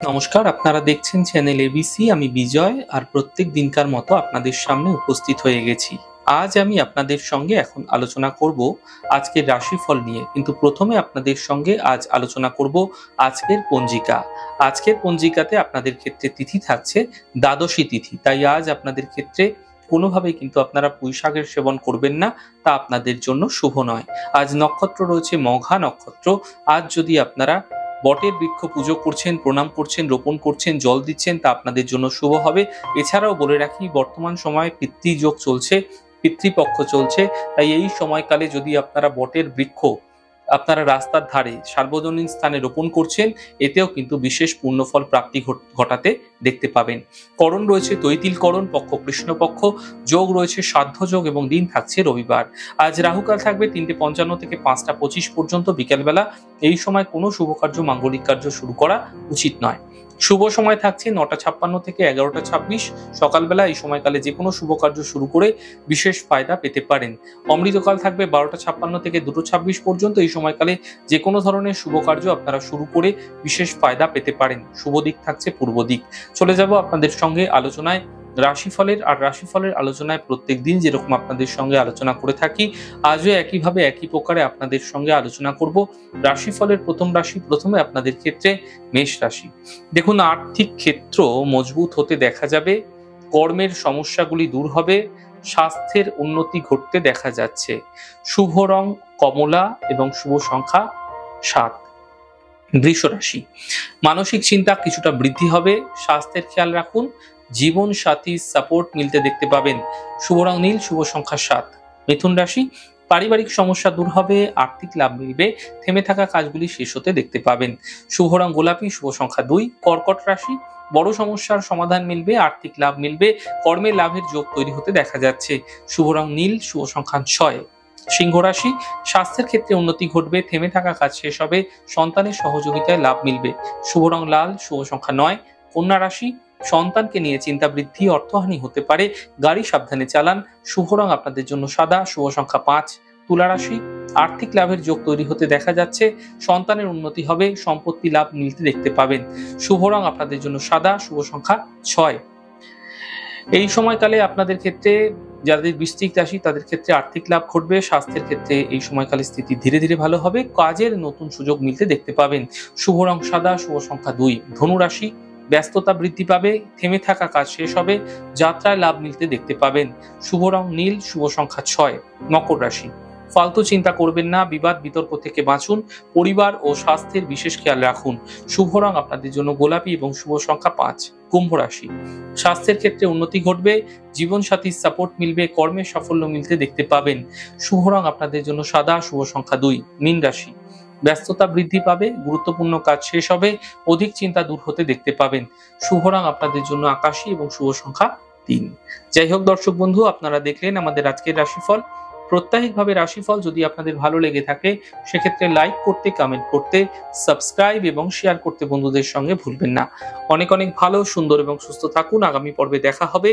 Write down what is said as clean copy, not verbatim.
নমস্কার, আপনারা দেখছেন চ্যানেল এবিসি। আমি বিজয়, আর প্রত্যেক দিনকার মতো আপনাদের সামনে উপস্থিত হয়ে গেছি। আজ আমি আপনাদের সঙ্গে এখন আলোচনা করব আজকের রাশিফল নিয়ে, কিন্তু প্রথমে আপনাদের সঙ্গে আজ আলোচনা করব আজকের পঞ্জিকা। আজকের পঞ্জিকাতে আপনাদের ক্ষেত্রে তিথি থাকছে দ্বাদশী তিথি, তাই আজ আপনাদের ক্ষেত্রে কোনোভাবেই কিন্তু আপনারা পুঁইশাকের সেবন করবেন না, তা আপনাদের জন্য শুভ নয়। আজ নক্ষত্র রয়েছে মঘা নক্ষত্র। আজ যদি আপনারা বটের বৃক্ষ পুজো করছেন, প্রণাম করছেন, রোপণ করছেন, জল দিচ্ছেন, তা আপনাদের জন্য শুভ হবে। এছাড়াও বলে রাখি, বর্তমান সময়ে পিতৃযোগ চলছে, পিতৃপক্ষ চলছে, তাই এই সময়কালে যদি আপনারা বটের বৃক্ষ আপনারা রাস্তার ধারে সার্বজনীন স্থানে রোপণ করছেন, এতেও কিন্তু বিশেষ পুণ্যফল প্রাপ্তি ঘটাতে দেখতে পাবেন। করণ রয়েছে তৈতিল করণ, পক্ষ কৃষ্ণপক্ষ, যোগ রয়েছে সাধ্য যোগ এবং দিন থাকছে রবিবার। আজ রাহুকাল থাকবে 3:55 থেকে 5:25 পর্যন্ত বিকেলবেলা। এই সময় কোনো শুভ কার্য, মাঙ্গলিক কার্য শুরু করা উচিত নয়। শুভ সময় থাকছে 9:56 থেকে 11:26 সকালবেলা। এই সময়কালে যে কোনো শুভ কার্য শুরু করে বিশেষ ফায়দা পেতে পারেন। অমৃতকাল থাকবে 12:56 থেকে 2:26 পর্যন্ত। এই সময়কালে যে কোনো ধরনের শুভ কার্য আপনারা শুরু করে বিশেষ ফায়দা পেতে পারেন। শুভ দিক থাকছে পূর্ব দিক। চলে যাব আপনাদের সঙ্গে আলোচনায় রাশিফলের। আর রাশিফলের আলোচনায় প্রত্যেক দিন যেরকম আপনাদের সঙ্গে আলোচনা করে থাকি, আজও একইভাবে একই প্রকারে আপনাদের সঙ্গে আলোচনা করব রাশিফলের প্রথম রাশি। প্রথমে আপনাদের ক্ষেত্রে মেষ রাশি। দেখুন, আর্থিক ক্ষেত্র মজবুত হতে দেখা যাবে, কর্মের সমস্যাগুলি দূর হবে, স্বাস্থ্যের উন্নতি ঘটতে দেখা যাচ্ছে। শুভ রং কমলা এবং শুভ সংখ্যা 7। বৃষ রাশি। মানসিক চিন্তা কিছুটা বৃদ্ধি হবে, স্বাস্থ্যের খেয়াল রাখুন, জীবন সাথীর সাপোর্ট মিলতে দেখতে পাবেন। শুভ রং নীল, শুভ সংখ্যা 7। মিথুন রাশি। পারিবারিক সমস্যা দূর হবে, আর্থিক লাভ মিলবে, থেমে থাকা কাজগুলি শেষ হতে দেখতে পাবেন। শুভ রং গোলাপি, শুভ সংখ্যা 2। কর্কট রাশি। বড় সমস্যার সমাধান মিলবে, আর্থিক লাভ মিলবে, কর্মে লাভের যোগ তৈরি হতে দেখা যাচ্ছে। শুভ রং নীল, শুভ সংখ্যা 6। সিংহ রাশি। স্বাস্থ্যের ক্ষেত্রে উন্নতি ঘটবে, থেমে থাকা কাজ শেষ হবে, সন্তানের সহযোগিতায় লাভ মিলবে। শুভ রং লাল, শুভ সংখ্যা 9। কন্যা রাশি। সন্তানকে নিয়ে চিন্তা বৃদ্ধি, অর্থহানি হতে পারে, গাড়ি সাবধানে চালান। শুভ রং আপনাদের জন্য সাদা, শুভ সংখ্যা 5। তুলা রাশি। আর্থিক লাভের যোগ তৈরি হতে দেখা যাচ্ছে, সন্তানের উন্নতি হবে, সম্পত্তি লাভ মিলতে দেখতে পাবেন। শুভ রং আপনাদের জন্য সাদা, শুভ সংখ্যা 6। এই সময়কালে আপনাদের ক্ষেত্রে যাদের বৃশ্চিক রাশি, তাদের ক্ষেত্রে আর্থিক লাভ ঘটবে, স্বাস্থ্যের ক্ষেত্রে এই সময়কালে স্থিতি ধীরে ধীরে ভালো হবে, কাজের নতুন সুযোগ মিলতে দেখতে পাবেন। শুভ রং সাদা, শুভ সংখ্যা 2। ধনু রাশি। ব্যস্ততা বৃদ্ধি পাবে, থেমে থাকা কাজ শেষ হবে, যাত্রায় লাভ মিলতে দেখতে পাবেন। শুভ রং নীল, শুভ সংখ্যা 6। মকর রাশি। ফালতু চিন্তা করবেন না, বিবাদ বিতর্ক থেকে বাঁচুন, পরিবার ও স্বাস্থ্যের বিশেষ খেয়াল রাখুন। শুভ রং আপনাদের জন্য গোলাপি এবং শুভ সংখ্যা 5। কুম্ভ রাশি। স্বাস্থ্যের ক্ষেত্রে উন্নতি ঘটবে, জীবন সাথীর সাপোর্ট মিলবে, কর্মের সাফল্য মিলতে দেখতে পাবেন। শুভ রং আপনাদের জন্য সাদা, শুভ সংখ্যা 2। মীন রাশি। ব্যস্ততা বৃদ্ধি পাবে, গুরুত্বপূর্ণ কাজ শেষ হবে, অধিক চিন্তা দূর হতে দেখতে পাবেন। শুভ রং আপনাদের জন্য আকাশী এবং শুভ সংখ্যা 3। যাই হোক দর্শক বন্ধু, আপনারা দেখলেন আমাদের আজকের রাশিফল। প্রত্যাহিকভাবে রাশিফল যদি আপনাদের ভালো লেগে থাকে, সেক্ষেত্রে লাইক করতে, কমেন্ট করতে, সাবস্ক্রাইব এবং শেয়ার করতে বন্ধুদের সঙ্গে ভুলবেন না। অনেক অনেক ভালো, সুন্দর এবং সুস্থ থাকুন। আগামী পর্বে দেখা হবে।